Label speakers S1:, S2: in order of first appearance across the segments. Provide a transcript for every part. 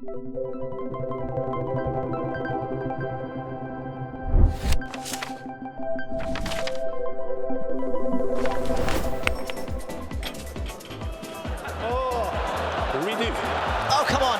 S1: Oh, come on.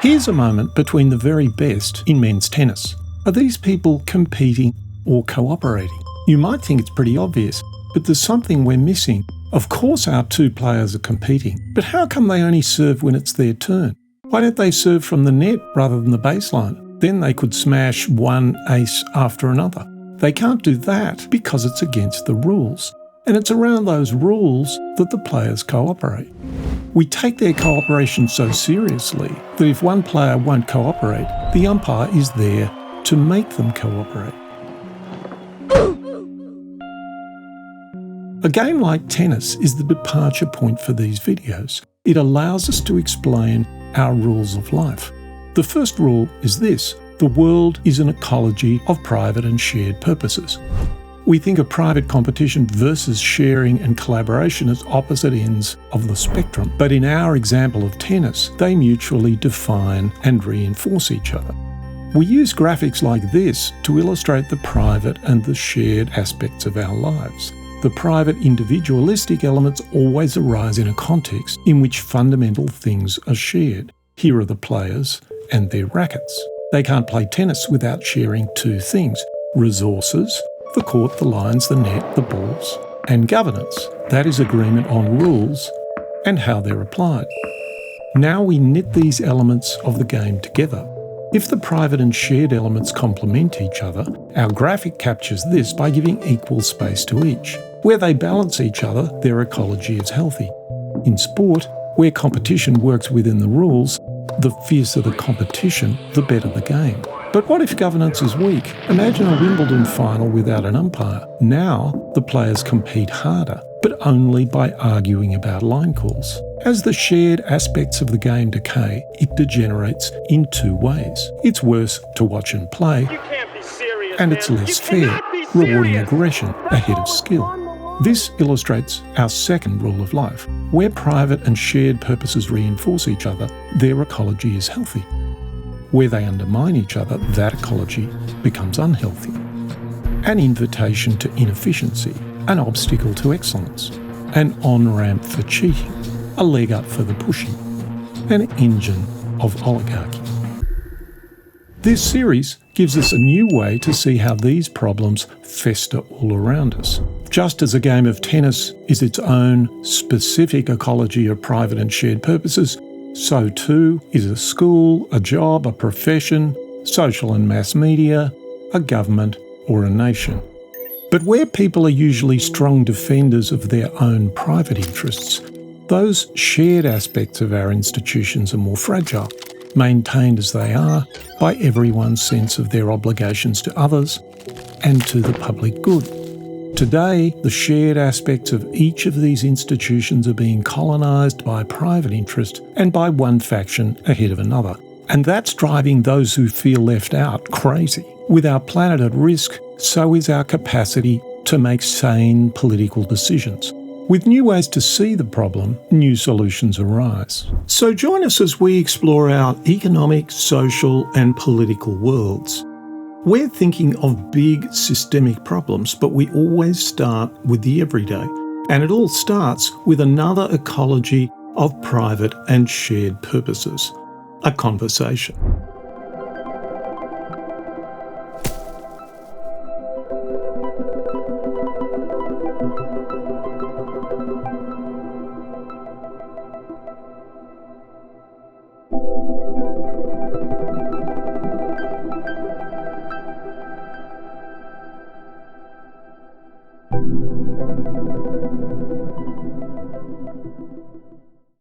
S2: Here's a moment between the very best in men's tennis. Are these people competing or cooperating? You might think it's pretty obvious, but there's something we're missing. Of course our two players are competing, but how come they only serve when it's their turn? Why don't they serve from the net rather than the baseline? Then they could smash one ace after another. They can't do that because it's against the rules. And it's around those rules that the players cooperate. We take their cooperation so seriously that if one player won't cooperate, the umpire is there to make them cooperate. A game like tennis is the departure point for these videos. It allows us to explain our rules of life. The first rule is this: the world is an ecology of private and shared purposes. We think of private competition versus sharing and collaboration as opposite ends of the spectrum, but in our example of tennis, they mutually define and reinforce each other. We use graphics like this to illustrate the private and the shared aspects of our lives. The private individualistic elements always arise in a context in which fundamental things are shared. Here are the players and their rackets. They can't play tennis without sharing two things: resources, the court, the lines, the net, the balls, and governance. That is agreement on rules and how they're applied. Now we knit these elements of the game together. If the private and shared elements complement each other, our graphic captures this by giving equal space to each. Where they balance each other, their ecology is healthy. In sport, where competition works within the rules, the fiercer the competition, the better the game. But what if governance is weak? Imagine a Wimbledon final without an umpire. Now the players compete harder, but only by arguing about line calls. As the shared aspects of the game decay, it degenerates in two ways. It's worse to watch and play, and it's less fair, rewarding aggression ahead of skill. This illustrates our second rule of life. Where private and shared purposes reinforce each other, their ecology is healthy. Where they undermine each other, that ecology becomes unhealthy. An invitation to inefficiency, an obstacle to excellence, an on-ramp for cheating, a leg up for the pushy, an engine of oligarchy. This series gives us a new way to see how these problems fester all around us. Just as a game of tennis is its own specific ecology of private and shared purposes, so too is a school, a job, a profession, social and mass media, a government or a nation. But where people are usually strong defenders of their own private interests, those shared aspects of our institutions are more fragile, maintained as they are by everyone's sense of their obligations to others and to the public good. Today, the shared aspects of each of these institutions are being colonised by private interest and by one faction ahead of another. And that's driving those who feel left out crazy. With our planet at risk, so is our capacity to make sane political decisions. With new ways to see the problem, new solutions arise. So join us as we explore our economic, social and political worlds. We're thinking of big systemic problems, but we always start with the everyday. And it all starts with another ecology of private and shared purposes, a conversation.